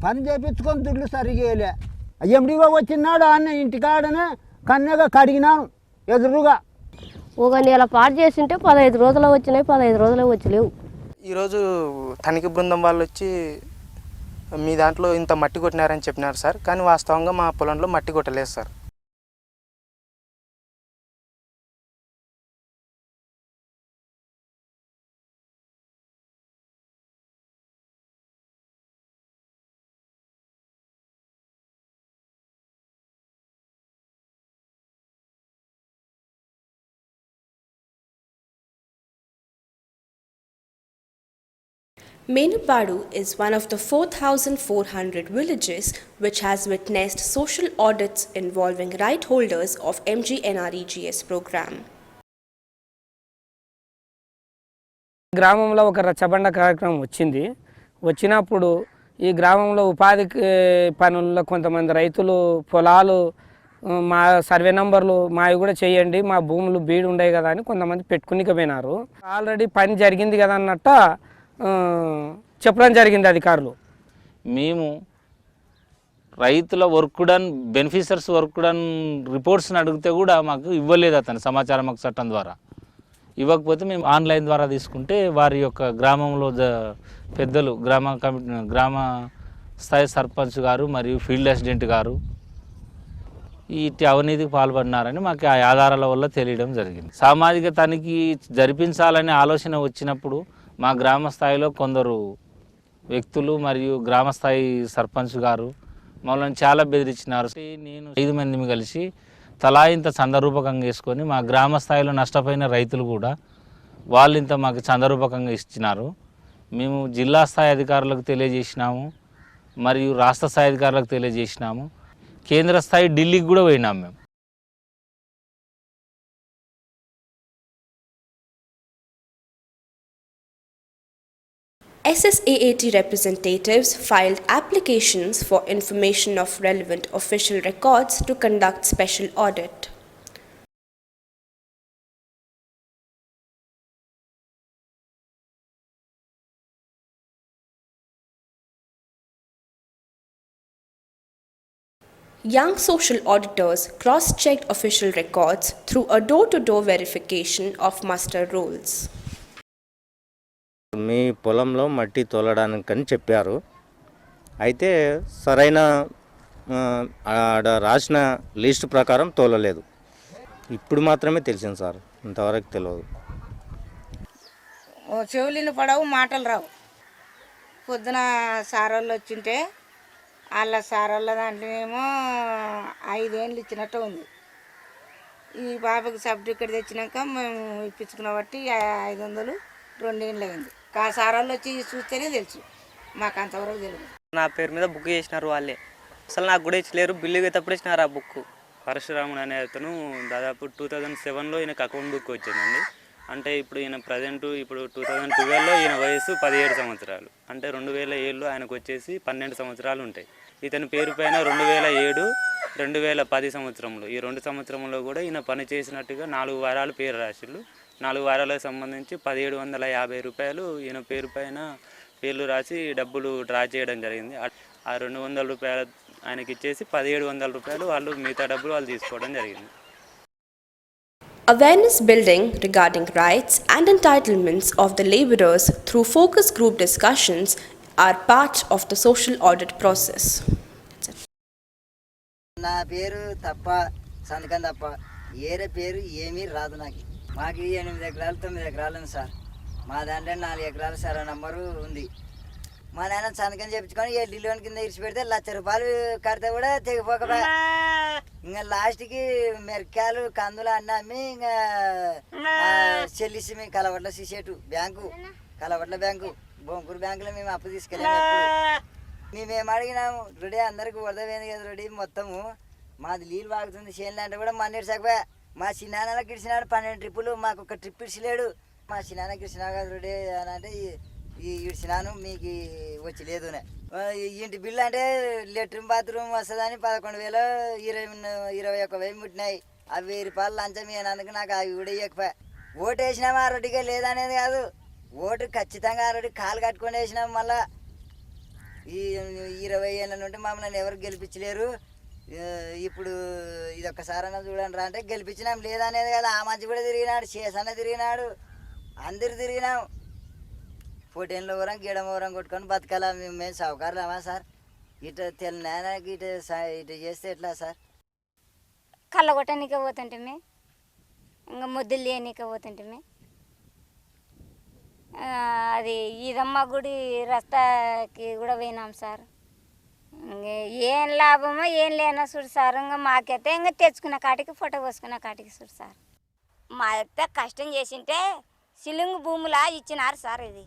పని చేయించుకొని దుడ్లు సరిగేయలే. ఎండిగా వచ్చినాడు అన్న ఇంటికాడనే కన్నెగా కడిగినాను ఎదురుగా. ఒక నెల పాటు చేసింటే 15 రోజులు వచ్చినాయి, 15 రోజులు వచ్చలేవు. ఈరోజు తనిఖీ బృందం వాళ్ళు వచ్చి మీ దాంట్లో ఇంత మట్టి కొట్టినారని చెప్పినారు సార్, కానీ వాస్తవంగా మా పొలంలో మట్టి కొట్టలేదు sir. Menupadu is one of the 4,400 villages which has witnessed social audits involving right holders of MGNREGS program. గ్రామంలో ఒక రచ్చబండ కార్యక్రమం వచ్చినప్పుడు ఈ గ్రామంలో ఉపాధి పనుల్లో కొంతమంది రైతులు పొలాలు మా సర్వే నంబర్లు మావి కూడా చేయండి, మా భూములు బీడు ఉండే కదా అని కొంతమంది పెట్టుకునికపోయినారు. ఆల్రెడీ పని జరిగింది కదా అన్నట్ట చెప్పడం జరిగింది అధికారులు. మేము రైతుల work done beneficiaries work done రిపోర్ట్స్ని అడిగితే కూడా మాకు ఇవ్వలేదు అతను సమాచారం హక్కు చట్టం ద్వారా. ఇవ్వకపోతే మేము ఆన్లైన్ ద్వారా తీసుకుంటే వారి యొక్క గ్రామంలో పెద్దలు గ్రామ స్థాయి సర్పంచ్ గారు మరియు ఫీల్డ్ అసిస్టెంట్ గారు ఇటు అవినీతికి పాల్పడినారని మాకు ఆ ఆధారాల వల్ల తెలియడం జరిగింది. సామాజిక తనిఖీ జరిపించాలనే ఆలోచన వచ్చినప్పుడు మా గ్రామ స్థాయిలో కొందరు వ్యక్తులు మరియు గ్రామస్థాయి సర్పంచ్ గారు మమ్మల్ని చాలా బెదిరించినారు. నేను 5 మందిని కలిసి తలా ఇంత చందరూపకంగా వేసుకొని మా గ్రామ స్థాయిలో నష్టపోయిన రైతులు కూడా వాళ్ళు ఇంత మాకు చందరూపకంగా ఇచ్చినారు. మేము జిల్లా స్థాయి అధికారులకు తెలియజేసినాము, మరియు రాష్ట్ర స్థాయి అధికారులకు తెలియజేసినాము, కేంద్ర స్థాయి ఢిల్లీకి కూడా పోయినాము. మేము SSAAT representatives filed applications for information of relevant official records to conduct special audit. Young social auditors cross-checked official records through a door-to-door verification of muster rolls. మీ పొలంలో మట్టి తోలడానికని చెప్పారు. అయితే సరైన ఆడ రాసిన లిస్ట్ ప్రకారం తోలలేదు. ఇప్పుడు మాత్రమే తెలిసింది సార్, ఇంతవరకు తెలియదు. చెవులిని పడవు, మాటలు రావు. పొద్దున సారోళ్ళు వచ్చింటే వాళ్ళ సారోళ్ళ దాంట్లో ఏమో 5 ఏళ్ళు ఇచ్చినట్టు ఉంది. ఈ బాబుకి సర్టిఫికెట్ తెచ్చినాక మేము ఇప్పించుకున్న బట్టి 500 2 ఏళ్ళు అయింది. సారోళ్ళు వచ్చి చూస్తేనే తెలుసు, మాకు అంతవరకు తెలియదు. నా పేరు మీద బుక్ చేసినారు వాళ్ళే, అసలు నాకు కూడా ఇచ్చలేరు. బిల్లు తప్పుడు ఇచ్చినారు ఆ బుక్. పరశురాముడు అనే అతను దాదాపు 2007లో ఈయనకు అకౌంట్ బుక్ వచ్చిందండి. అంటే ఇప్పుడు ఈయన ప్రజెంట్ ఇప్పుడు 2012లో ఈయన వయసు 17 సంవత్సరాలు, అంటే 2007లో ఆయనకు వచ్చేసి 12 సంవత్సరాలు ఉంటాయి. ఇతని పేరు పైన 2007, 2010 సంవత్సరంలో ఈ 2 సంవత్సరంలో కూడా ఈయన పని చేసినట్టుగా 4 వారాలు పేరు రాసిళ్ళు. 4 వారాలకు సంబంధించి 1750 రూపాయలు ఈయన పేరు పైన పేర్లు రాసి డబ్బులు డ్రా చేయడం జరిగింది. ఆ 200 రూపాయలు ఆయనకి ఇచ్చేసి 1700 రూపాయలు వాళ్ళు మిగతా డబ్బులు వాళ్ళు తీసుకోవడం జరిగింది. Awareness building regarding rights and entitlements of the laborers through focus group discussions are part of the social audit process. నా పేరు తప్ప సంతకం తప్ప ఏరే పేరు ఏమీ రాదు. మాకు 8 ఎకరాలు 9 ఎకరాలు ఉంది సార్. మా దాంట్లో 4 ఎకరాల సర్వే నంబరు ఉంది. మా నాన్న సంతకం చేయించుకొని ఢిల్లీలోని కింద ఇరిచి పెడితే 1,00,000 రూపాయలు కడితే కూడా తెగిపోకపోయా. ఇంకా లాస్ట్కి మిరకాయలు కందులు అన్నీ అమ్మి ఇంకా చెల్లిసి మేము కలవట్ల సిసేటు బ్యాంకు, కలవట్ల బ్యాంకు, బొంకూరు బ్యాంకులో మేము అప్పు తీసుకెళ్ళాము. మేమేం అడిగినాము, రెడీ అందరికి వరదపోయింది కదా రెడీ మొత్తము మాది నీళ్ళు వాగుతుంది చేనులు అంటే కూడా మన్నీరు సగపోయా. మా చిన్నాన్నకి ఇడిచినాడు 12 ట్రిప్పులు, మాకు ఒక ట్రిప్ ఇడిచలేడు. మా చిన్నాన్నకి ఇడిచినా కదా రెడీ అని అంటే ఇడిచినాను మీకు వచ్చి లేదు. ఇంటి బిల్లు అంటే లెట్రిన్ బాత్రూమ్ వస్తుందని 11,000 21,000 ముట్టినాయి. అవి 1000 రూపాయలు లంచం ఇవ్వనందుకు నాకు అవి కూడా ఇవ్వకపోయా. ఓటు వేసినాము ఆ రొడ్డిగా లేదనేది కాదు, ఓటు ఖచ్చితంగా ఆ రొడ్డి కాలు కట్టుకొని వేసినాము. మళ్ళా ఈ 20 ఏళ్ళ నుండి మమ్మల్ని ఎవరు గెలిపించలేరు. ఇప్పుడు ఇది ఒక్కసారన్నా చూడండి రా అంటే గెలిపించినాం లేదనేది కదా. ఆ మంచి కూడా తిరిగినాడు, చేసన్న తిరిగినాడు, అందరు తిరిగినాం. 14 ఊరం గీడమ ఊరం కొట్టుకొని బతకాలా? మేము సౌకర్యమా సార్? ఇటు తెలంగాణకి ఇటు చేస్తే ఎట్లా సార్? కళ్ళగొట్టనీకే పోతుంటే ఇంకా ముద్దులు లేనీకే పోతుంటే అది ఈదమ్మ గుడి రస్తాకి కూడా పోయినాం సార్. ఏం లాభమో ఏం లేనో చూడు సార్. ఇంకా మాకైతే ఇంకా తెచ్చుకున్న కాటికి ఫోటో పోసుకున్న కాటికి చూడు సార్. మా అయితే కష్టం చేసింటే సిలుంగు భూములా ఇచ్చినారు సార్. ఇది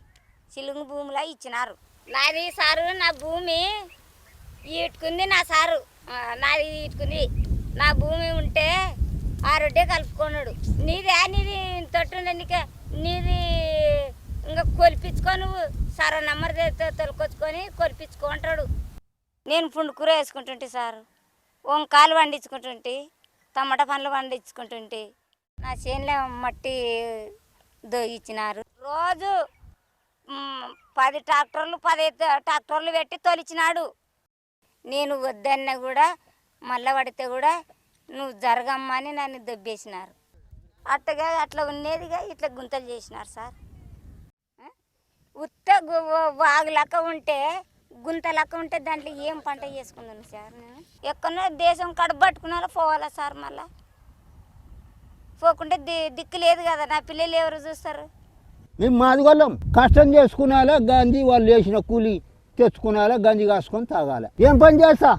సిలుంగు భూములా ఇచ్చినారు. నాది సారు, నా భూమి ఈటుకుంది నా సారు, నాది ఈటుకుంది. నా భూమి ఉంటే ఆ రొడ్డే కలుపుకున్నాడు. నీది తొట్టుండే నీది ఇంకా కొలిపించుకో, నువ్వు సారా నంబర్ తొలకొచ్చుకొని కొలిపించుకుంటాడు. నేను పుండుకూర వేసుకుంటుంటే సారు, వంకాయలు పండించుకుంటుంటే, టమాటా పండ్లు పండించుకుంటుంటే, నా చేనులో మట్టి ఇచ్చినారు. రోజు 10 ట్రాక్టర్లు 15 ట్రాక్టర్లు పెట్టి తోలిచ్చినాడు. నేను వద్దన్న కూడా మళ్ళా పడితే కూడా నువ్వు జరగమ్మని నన్ను దొబ్బేసినారు. అట్లా ఉండేదిగా ఇట్లా గుంతలు చేసినారు సార్. ఉత్త వాగు లెక్క ఉంటే, గుంత లెక్క ఉంటే దాంట్లో ఏం పంట చేసుకుందాను సార్? నేను ఎక్కడో దేశం కడబట్టుకున్నా పోవాలా సార్? మళ్ళా పోకుంటే దిక్కు లేదు కదా. నా పిల్లలు ఎవరు చూస్తారు? మేము మాదిగోళ్ళం, కష్టం చేసుకునేలా గంజి వాళ్ళు వేసిన కూలి తెచ్చుకునేలా గంజి కాసుకొని తాగాలి. ఏం పని చేస్తా?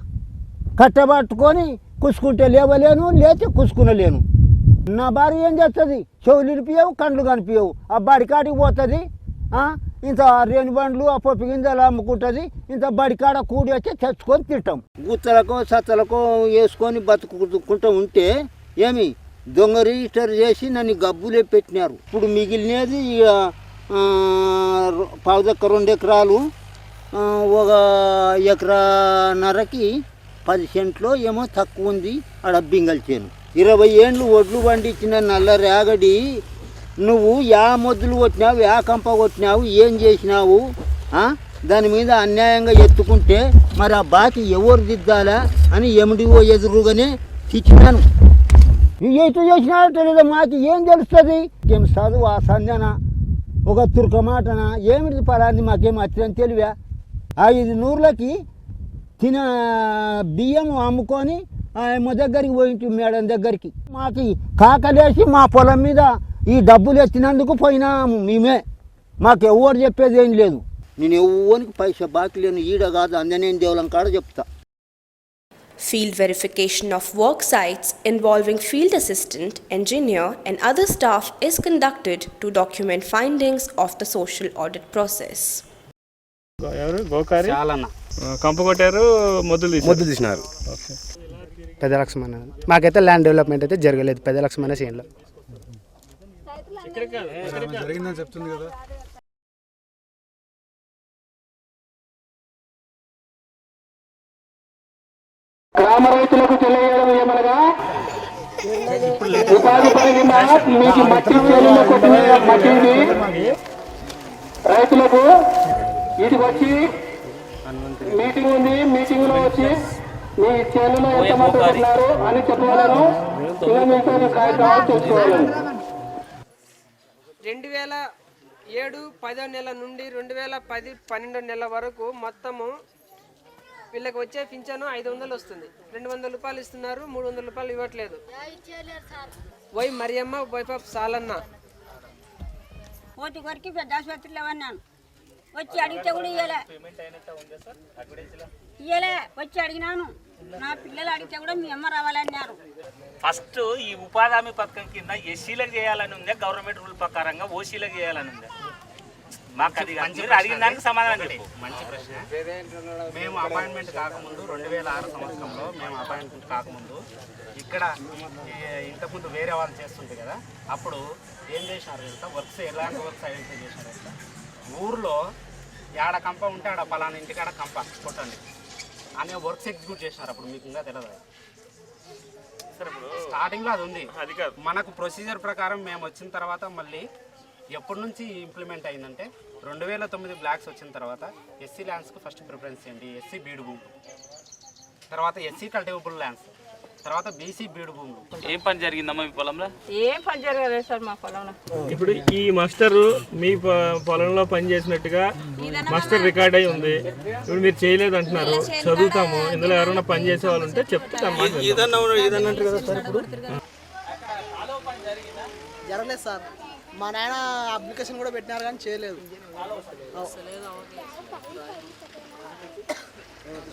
కట్టబట్టుకొని కుసుకుంటే లేవలేను, లేచి కుసుకునలేను. నా భార్య ఏం చేస్తుంది? చెవులు ఇరిపియవు, కండ్లు కనిపించవు. ఆ బడికాడికి పోతుంది, ఇంత రేణు బండ్లు ఆ పప్పు గింజలు అమ్ముకుంటుంది, ఇంత బడికాడ కూడి వచ్చి తెచ్చుకొని తింటాం. గుత్తలకో సత్తలకో వేసుకొని బతుకుంటూ ఉంటే ఏమి దొంగ రిజిస్టర్ చేసి నన్ను గబ్బులే పెట్టినారు. ఇప్పుడు మిగిలినది 2 ఎకరాలు, 1 ఎకరాన్నరకి 10 సెంట్లో ఏమో తక్కువ ఉంది. ఆడ బింగల్ చేను 20 ఏండ్లు ఒడ్లు పండించిన నల్ల రేగడి. నువ్వు యా మొద్దులు కొట్టినావు, యా కంప కొట్టినావు, ఏం చేసినావు? దాని మీద అన్యాయంగా ఎత్తుకుంటే మరి ఆ బాకి ఎవరు దిద్దాలా అని ఎండిఓ ఎదురుగానే తెచ్చినాను. ఎటు చేసినాడో తెలియదు, మాకు ఏం తెలుస్తుంది? ఏం చదువు ఆ సంజన ఒక తుర్క మాటన ఏమిటి పలాంది మాకేం వచ్చిందని తెలివా? 5 నూర్లకి తిన బియ్యం అమ్ముకొని మా దగ్గరికి పోయింటి, మేడం దగ్గరికి. మాకు కాకలేసి మా పొలం మీద ఈ డబ్బులు ఎత్తినందుకు పోయినాము మేమే. మాకు ఎవరు చెప్పేది ఏం లేదు. నేను ఎవరికి పైసా బాకీ లేను, ఈడ కాదు అందనేని దేవులం కాడ చెప్తా. Field verification of work sites involving field assistant, engineer and other staff is conducted to document findings of the social audit process. కంప కొట్టారు, మొద్దులు తీసినారు. పెద్ద లక్ష్మణ మాకైతే ల్యాండ్ డెవలప్మెంట్ అయితే జరగలేదు. పెద్ద లక్ష్మణ సీన్లో జరిగిందని చెప్తుంది కదా. గ్రామ రైతులకు తెలియజేయడం ఏమనగా, ఉపాధి పని కింద మీకు మట్టి చేనులో కొట్టిన మట్టిని రైతులకు ఇటుకు వచ్చి మీటింగ్ ఉంది, మీటింగ్ లో వచ్చి మీ చేనులో ఎంతమంది కొట్టినారు అని చెప్పగలను. ఇంకా మీకు కార్యక్రమాలు తెలుసుకోవాలను. 2007 10వ నెల నుండి 2010 12వ నెల వరకు మొత్తము వీళ్ళకి వచ్చే పింఛను 500 వస్తుంది. 200 రూపాయలు ఇస్తున్నారు, 300 రూపాయలు ఇవ్వట్లేదు. Y Mariyamma, wife of Salanna. ఓటి కొరికి పెద్ద ఆసుపత్రిలో అన్నాను, వచ్చి అడిగితే కూడా ఇయ్యలే. వచ్చి అడిగినాను, నా పిల్లలు అడిగితే కూడా మీ అమ్మ రావాలన్నారు. ఫస్ట్ ఈ ఉపాధి హామీ పథకం కింద ఎస్సీలకు చేయాలని ఉందే, గవర్నమెంట్ రూల్ ప్రకారంగా ఓసీలకు చేయాలని ఉందే? మాకు అది అడిగిన దానికి సమాధానం చెప్పు. మంచి ప్రశ్న. మేము అపాయింట్మెంట్ కాకముందు 2006 సంవత్సరంలో మేము అపాయింట్మెంట్ కాకముందు ఇక్కడ ఇంతకుముందు వేరే వాళ్ళు చేస్తుంటే కదా, అప్పుడు ఏం చేసినారు తెలుసా? వర్క్స్ ఎలాంటి వర్క్స్ ఐడెంటిఫై చేసినారు తెలుసా? ఊర్లో ఏడ కంప ఉంటే ఆడ పలానా ఇంటికాడ కంప కొట్టండి అనే వర్క్స్ ఎగ్జిక్యూట్ చేసినారు. అప్పుడు మీకు ఇంకా తెలియదు. స్టార్టింగ్లో అది ఉంది. మనకు ప్రొసీజర్ ప్రకారం మేము వచ్చిన తర్వాత మళ్ళీ ఎప్పటి నుంచి ఇంప్లిమెంట్ అయిందంటే 2009 బ్లాక్స్ వచ్చిన తర్వాత ఎస్సీ ల్యాండ్స్కి ఫస్ట్ ప్రిఫరెన్స్ ఇవ్వండి, ఎస్సీ బీడు భూములు, తర్వాత ఎస్సీ కల్టివబుల్ ల్యాండ్స్, తర్వాత బీసీ బీడు భూములు. ఏం పని జరిగిందమ్మా మీ పొలంలో? ఏం పని జరగలేదు సార్ మా పొలంలో. ఇప్పుడు ఈ మాస్టరు మీ పొలంలో పని చేసినట్టుగా మాస్టర్ రికార్డ్ అయి ఉంది. ఇప్పుడు మీరు చేయలేదు అంటున్నారు, చదువుతాము. ఇందులో ఎవరైనా పని చేసే వాళ్ళు ఉంటే చెప్తే ఏదన్నంటారు కదా సార్. ఇప్పుడు జరగలేదు సార్. మా నాయన అప్లికేషన్ కూడా పెట్టినారు కానీ చేయలేదు.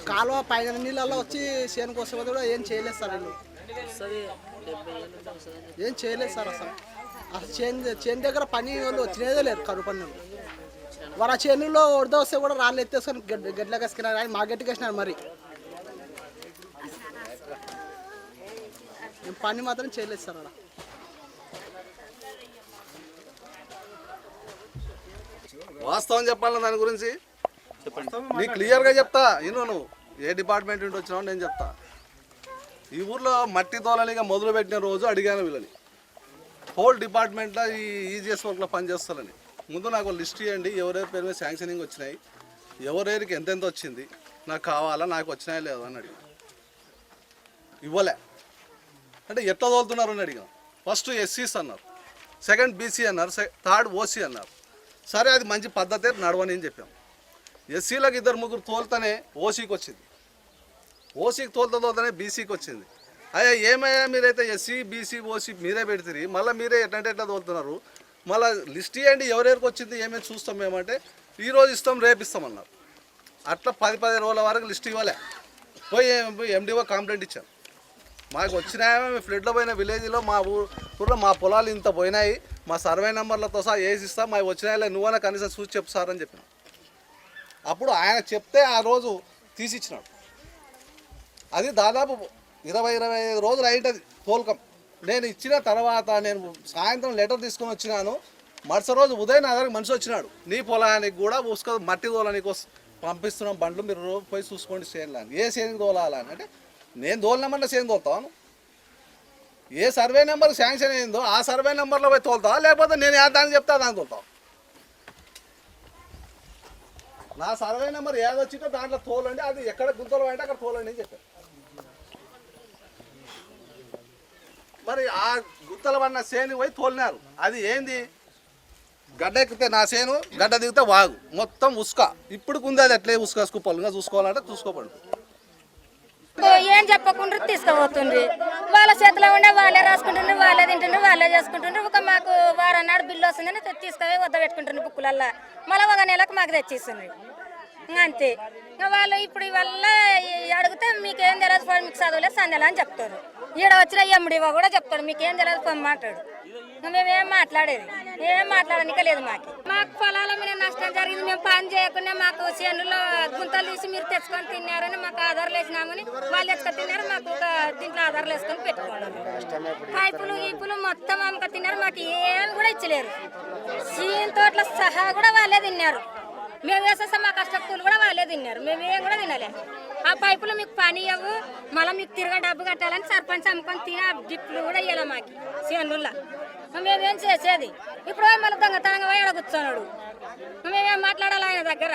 కాలువ పైన నీళ్ళల్లో వచ్చి చేనుకు వస్తే కూడా ఏం చేయలేదు సార్. వీళ్ళు ఏం చేయలేదు సార్. అసలు చేను దగ్గర పని వాళ్ళు వచ్చినదే లేరు. కరువు పని వారు ఆ చేనులో వరద వస్తే కూడా రాళ్ళు ఎత్తేసుకొని గడ్డలోకి వేసుకున్నారు. కానీ మా గట్టికి వేసినారు. మరి పని మాత్రం చేయలేదు సార్. అలా వాస్తవం చెప్పాలి దాని గురించి నీకు క్లియర్గా చెప్తా. నువ్వు ఏ డిపార్ట్మెంట్ నుండి వచ్చినావు నేను చెప్తా. ఈ ఊర్లో మట్టి తోలనిగా మొదలుపెట్టిన రోజు అడిగాను వీళ్ళని, హోల్ డిపార్ట్మెంట్లో ఈ ఈజీఎస్ వర్క్లో పనిచేస్తారని. ముందు నాకు లిస్ట్ ఇవ్వండి, ఎవరెవరి పేరు మీద శాంక్షనింగ్ వచ్చినాయి, ఎవరెవరికి ఎంతెంత వచ్చింది, నాకు కావాలా, నాకు వచ్చినాయా లేదా అని అడిగాను. ఇవ్వలే. అంటే ఎట్లా తోలుతున్నారు అని అడిగాను. ఫస్ట్ ఎస్సీస్ అన్నారు, సెకండ్ బీసీ అన్నారు, థర్డ్ ఓసీ అన్నారు. సరే అది మంచి పద్ధతే, నడవని అని చెప్పాం. ఎస్సీలకు 2-3 తోలుతానే ఓసీకి వచ్చింది, ఓసీకి తోలుతానే బీసీకి వచ్చింది. అయ్యా ఏమయ్యా మీరైతే ఎస్సీ బీసీ ఓసీ మీరే పెడతారు, మళ్ళీ మీరే ఎట్లా తోలుతున్నారు, మళ్ళీ లిస్ట్ ఇవ్వండి ఎవరెవరికి వచ్చింది ఏమేమి చూస్తాం మేమంటే ఈరోజు ఇస్తాం రేపు ఇస్తామన్నారు. అట్లా 10 రోజుల వరకు లిస్ట్ ఇవ్వలే. పోయి ఎండిఓ కంప్లైంట్ ఇచ్చాను. మాకు వచ్చినాయో మేము ఫ్లడ్లో పోయిన విలేజ్లో మా ఊర్లో మా పొలాలు ఇంత పోయినాయి, మా సర్వే నెంబర్లతో సహా వేసి ఇస్తాం, మాకు వచ్చినాయో నువ్వన్నా కనీసం చూసి చెప్పు సార్ అని చెప్పిన. అప్పుడు ఆయన చెప్తే ఆ రోజు తీసిచ్చినాడు. అది దాదాపు 20-25 రోజులు అయింటది తోలకం. నేను ఇచ్చిన తర్వాత నేను సాయంత్రం లెటర్ తీసుకొని వచ్చినాను. మరుసటి రోజు ఉదయం నా దగ్గర మనిషి వచ్చినాడు, నీ పొలానికి కూడా మట్టి తోలనికి పంపిస్తున్నాం బండ్లు, మీరు పోయి చూసుకోండి చేయాలని. ఏ చేనికి తోలాలని అంటే నేను తోలినామంటే చేను తోలుతాను. ఏ సర్వే నెంబర్ శాంక్షన్ అయిందో ఆ సర్వే నెంబర్లో పోయి తోలుతా, లేకపోతే నేను దానికి చెప్తా దానికి తోలుతాను. నా సర్వే నెంబర్ ఏదొచ్చిందో దాంట్లో తోలండి, అది ఎక్కడ గుంతలు అంటే అక్కడ తోలండి అని చెప్పాను. మరి ఆ గుంతలు పడిన చేను పోయి తోలినారు. అది ఏంది, గడ్డ ఎక్కితే నా చేను, గడ్డ దిగితే వాగు, మొత్తం ఉసుక. ఇప్పుడు కుంది అది ఎట్లే ఉసుక స్కూపలుగా చూసుకోవాలంటే చూసుకోపండి. ఏం చెప్పకుండా తీసుకుపోతుండ్రి, వాళ్ళ చేతిలో ఉండే వాళ్ళే రాసుకుంటుండ్రు, వాళ్ళే తింటుండ్రు, వాళ్ళే చేసుకుంటుండ్రు. ఒక మాకు వారం నాడు బిల్లు వస్తుందని తీసుకుపోయి వద్ద పెట్టుకుంటుండ్రు బుక్కులల్లా. మళ్ళీ ఒక నెలకు మాకు తెచ్చిస్తుంది. అంతే. వాళ్ళు ఇప్పుడు వల్ల అడిగితే మీకేం తెలియదు, మీకు చదవలేదు సందేలా అని చెప్తారు. ఈడ వచ్చిన ఎమ్ముడివో కూడా చెప్తాడు మీకేం తెలియదు ఫోన్ మాట్లాడు. మేమేం మాట్లాడేది, ఏం మాట్లాడనిక లేదు. మాకు పొలాల మీద నష్టం జరిగింది. మేము పని చేయకుండా మాకు చేనుల్లో గుంతలు తీసి మీరు తెచ్చుకొని తిన్నారని మాకు ఆధార్లు వేసినామని వాళ్ళు తెచ్చుకొని తిన్నారు. మాకు ఒక దీంట్లో ఆధార్లు వేసుకొని పెట్టుకోవడం, పైపులు గీపులు మొత్తం అమ్మక తిన్నారు. మాకు ఏమి కూడా ఇచ్చలేరు. సీన్ తోటల సహా కూడా వాళ్ళే తిన్నారు. మేము వేసేస్తాం మా కష్టపూలు కూడా వాళ్ళే తిన్నారు. మేమేం కూడా తినలే. ఆ పైపులు మీకు పని ఇవ్వవు, మళ్ళీ మీకు తిరగ డబ్బు కట్టాలని సర్పంచ్ అమ్ముకొని తిన గిఫ్ట్లు కూడా ఇవ్వాలి మాకు చేనుల్లో. మేమేం చేసేది ఇప్పుడు మళ్ళీ దొంగతనంగా పోయి కూర్చోన్నాడు. మేమేం మాట్లాడాలి ఆయన దగ్గర?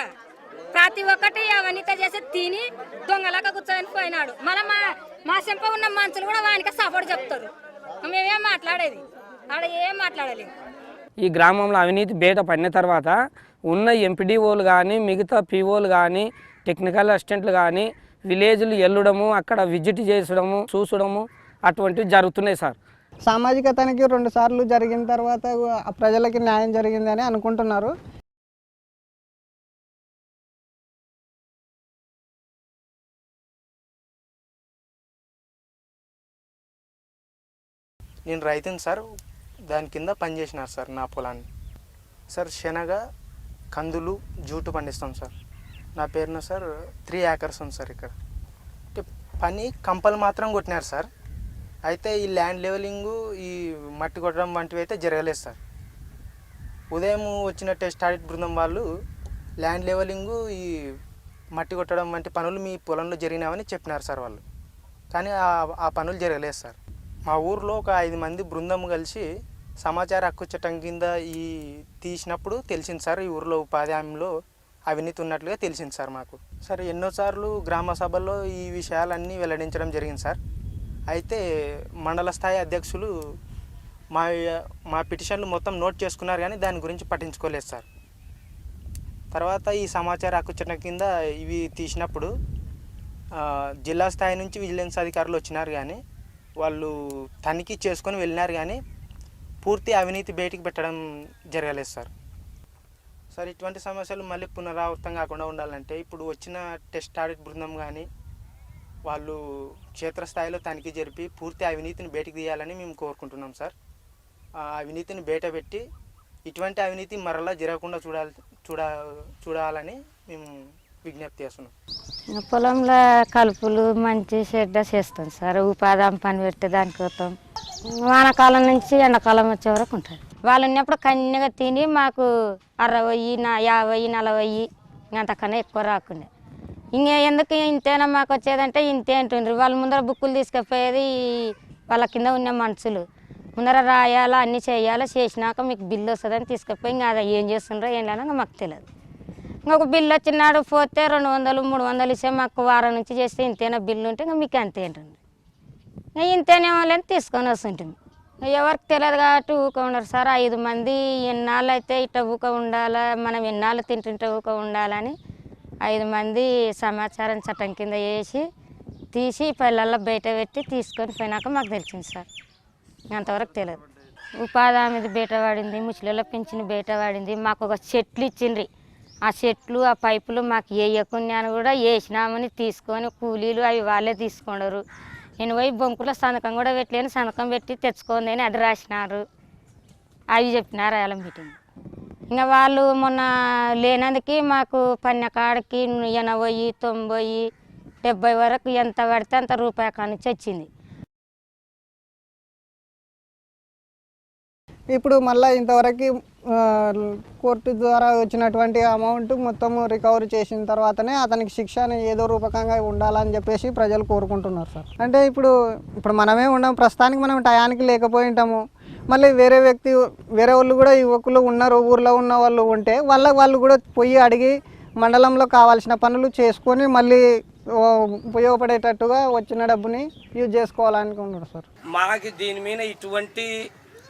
ప్రతి ఒక్కటి అవన్నీ చేసి తిని దొంగలాగా కూర్చొని పోయినాడు. మళ్ళీ మా చెంప ఉన్న మనుషులు కూడా వానికి సపోర్ట్ చెప్తారు. మేమేం మాట్లాడేది ఆడ ఏం మాట్లాడలేదు. ఈ గ్రామంలో అవినీతి బయట పడిన తర్వాత ఉన్న ఎంపీడీఓలు కానీ మిగతా పీఓలు కానీ టెక్నికల్ అసిస్టెంట్లు కానీ విలేజ్లు వెళ్ళడము, అక్కడ విజిట్ చేసడము, చూసడము అటువంటివి జరుగుతున్నాయి సార్. సామాజిక తనిఖీ 2 సార్లు జరిగిన తర్వాత ప్రజలకి న్యాయం జరిగిందని అనుకుంటున్నారు. నేను రైతుని సార్, దాని కింద పనిచేసినారు సార్ నా పొలాన్ని. సార్ శనగ, కందులు, జూటు పండిస్తాం సార్. నా పేరున సార్ 3 ఏకర్స్ ఉంది సార్. ఇక్కడ అంటే పని కంపలు మాత్రం కొట్టినారు సార్. అయితే ఈ ల్యాండ్ లెవెలింగు, ఈ మట్టి కొట్టడం వంటివి అయితే జరగలేదు సార్. ఉదయం వచ్చిన టెస్ట్ ఆడిట్ బృందం వాళ్ళు ల్యాండ్ లెవెలింగు, ఈ మట్టి కొట్టడం వంటి పనులు మీ పొలంలో జరిగినామని చెప్పినారు సార్ వాళ్ళు. కానీ ఆ పనులు జరగలేదు సార్. మా ఊర్లో ఒక 5 మంది బృందం కలిసి సమాచార హక్కు చట్టం కింద ఈ తీసినప్పుడు తెలిసింది సార్, ఈ ఊరిలో ఉపాధి హామీలో అవినీతి ఉన్నట్లుగా తెలిసింది సార్ మాకు. సార్ ఎన్నోసార్లు గ్రామ సభల్లో ఈ విషయాలన్నీ వెల్లడించడం జరిగింది సార్. అయితే మండల స్థాయి అధ్యక్షులు మా పిటిషన్లు మొత్తం నోట్ చేసుకున్నారు కానీ దాని గురించి పట్టించుకోలేదు సార్. తర్వాత ఈ సమాచార హక్కు చట్టం కింద ఇవి తీసినప్పుడు జిల్లా స్థాయి నుంచి విజిలెన్స్ అధికారులు వచ్చినారు కానీ వాళ్ళు తనిఖీ చేసుకొని వెళ్ళినారు కానీ పూర్తి అవినీతి బయటికి పెట్టడం జరగలేదు సార్. సార్ ఇటువంటి సమస్యలు మళ్ళీ పునరావృతం కాకుండా ఉండాలంటే ఇప్పుడు వచ్చిన టెస్ట్ ఆడిట్ బృందం కానీ వాళ్ళు క్షేత్రస్థాయిలో తనిఖీ జరిపి పూర్తి అవినీతిని బయటికి తీయాలని మేము కోరుకుంటున్నాం సార్. ఆ అవినీతిని బయట పెట్టి ఇటువంటి అవినీతి మరలా జరగకుండా చూడాలని మేము విజ్ఞప్తి చేస్తున్నాం. పొలంలో కలుపులు మంచి చెడ్డ చేస్తాం సార్. ఉపాధి పని పెడితే దానికి పోతాం. వానాకాలం నుంచి ఎండాకాలం వచ్చే వరకు ఉంటుంది. వాళ్ళు ఉన్నప్పుడు కన్యగా తిని మాకు 60, 50, 40 అంతకన్నా ఎక్కువ రాకుండా ఇంకా ఎందుకు ఇంతేనా మాకు వచ్చేదంటే ఇంతే అంటుండ్రు. వాళ్ళ ముందర బుక్కులు తీసుకుపోయేది వాళ్ళ కింద ఉన్న మనుషులు ముందర రాయాలా అన్నీ చేయాలా, చేసినాక మీకు బిల్లు వస్తుందని తీసుకుపోయి ఇంకా అది ఏం చేస్తుండ్రో ఏం లేదో మాకు తెలియదు. ఇంకొక బిల్లు వచ్చినాడు పోతే 200, 300 ఇచ్చే మాకు వారం నుంచి చేస్తే ఇంతేనా బిల్లు ఉంటే ఇంకా మీకు అంతే అంటుంది. ఇంకా ఇంతేనేమో లేని తీసుకొని వస్తుంటుంది. ఎవరికి తెలియదు కాబట్టి ఊక ఉండరు సార్. 5 మంది ఎన్నాళ్ళు అయితే ఇట్లా ఊక ఉండాలా, మనం ఎన్నాళ్ళు తింటుంటే ఊక ఉండాలని 5 మంది సమాచారం చట్టం కింద వేసి తీసి పల్లెల్లో బయట పెట్టి తీసుకొని పోయినాక మాకు తెలిసింది సార్. అంతవరకు తెలియదు. ఉపాధి హామీది బయట పడింది, ముసలిలో పింఛను బయట పడింది. మాకు ఒక చెట్లు ఇచ్చిండ్రి. ఆ చెట్లు ఆ పైపులు మాకు వేయకున్నాను కూడా వేసినామని తీసుకొని కూలీలు అవి వాళ్ళే తీసుకున్నారు. నేను పోయి బొంకులో సంతకం కూడా పెట్టలేని సంతకం పెట్టి తెచ్చుకోండి అని అది రాసినారు. అవి చెప్పినారు అలా మీటింగ్. ఇంకా వాళ్ళు మొన్న లేనందుకు మాకు పన్నె కాడికి 80, 90, 70 వరకు ఎంత పడితే అంత రూపాయి కాడ నుంచి వచ్చింది. ఇప్పుడు మళ్ళీ ఇంతవరకు కోర్టు ద్వారా వచ్చినటువంటి అమౌంట్ మొత్తం రికవరీ చేసిన తర్వాతనే అతనికి శిక్ష ఏదో రూపకంగా ఉండాలని చెప్పేసి ప్రజలు కోరుకుంటున్నారు సార్. అంటే ఇప్పుడు మనమే ఉన్నాం, ప్రస్తుతానికి మనం టయానికి లేకపోయి ఉంటాము. మళ్ళీ వేరే వాళ్ళు కూడా యువకులు ఉన్నారు, ఊర్లో ఉన్న వాళ్ళు ఉంటే వాళ్ళు కూడా పోయి అడిగి మండలంలో కావాల్సిన పనులు చేసుకొని మళ్ళీ ఉపయోగపడేటట్టుగా వచ్చిన డబ్బుని యూజ్ చేసుకోవాలనుకుంటున్నారు సార్. మాకు దీని మీద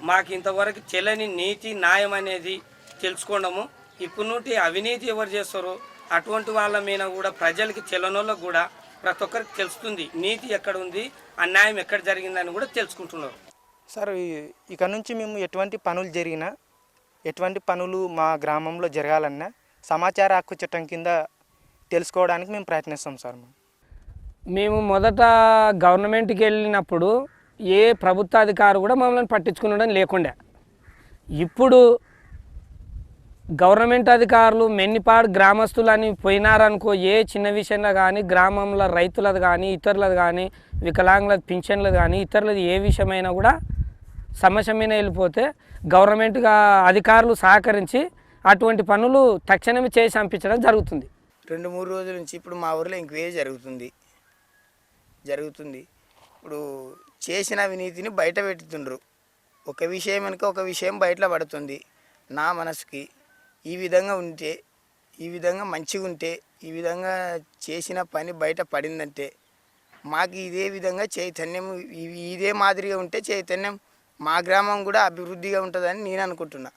మాకు ఇంతవరకు చెల్లని నీతి న్యాయం అనేది తెలుసుకోవడము. ఇప్పుడు నుండి అవినీతి ఎవరు చేస్తారో అటువంటి వాళ్ళ మీద కూడా ప్రజలకి చెల్లనోళ్ళకు కూడా ప్రతి ఒక్కరికి తెలుస్తుంది నీతి ఎక్కడ ఉంది, అన్యాయం ఎక్కడ జరిగిందని కూడా తెలుసుకుంటున్నారు సార్. ఇక నుంచి మేము ఎటువంటి పనులు జరిగినా, ఎటువంటి పనులు మా గ్రామంలో జరగాలన్నా సమాచార హక్కు చట్టం కింద తెలుసుకోవడానికి మేము ప్రయత్నిస్తాం సార్. మేము మొదట గవర్నమెంట్కి వెళ్ళినప్పుడు ఏ ప్రభుత్వాధికారి కూడా మమ్మల్ని పట్టించుకునడం లేకుండా, ఇప్పుడు గవర్నమెంట్ అధికారులు మెన్నిపాడు గ్రామస్తులని పోయినారనుకో, ఏ చిన్న విషయంలో కానీ గ్రామంలో రైతులది కానీ ఇతరులది కానీ వికలాంగులది పింఛన్లది కానీ ఇతరులది ఏ విషయమైనా కూడా సమస్య మీద వెళ్ళిపోతే గవర్నమెంట్గా అధికారులు సహకరించి అటువంటి పనులు తక్షణమే చేసి పంపించడం జరుగుతుంది. 2-3 రోజుల నుంచి ఇప్పుడు మా ఊరిలో ఎంక్వైరీ జరుగుతుంది. ఇప్పుడు చేసిన అవినీతిని బయట పెడుతుండ్రు. ఒక విషయం వెనుక ఒక విషయం బయట పడుతుంది. నా మనసుకి ఈ విధంగా ఉంటే, ఈ విధంగా మంచిగా ఉంటే, ఈ విధంగా చేసిన పని బయట పడిందంటే మాకు ఇదే విధంగా చైతన్యం, ఇదే మాదిరిగా ఉంటే చైతన్యం మా గ్రామం కూడా అభివృద్ధిగా ఉంటుందని నేను అనుకుంటున్నా.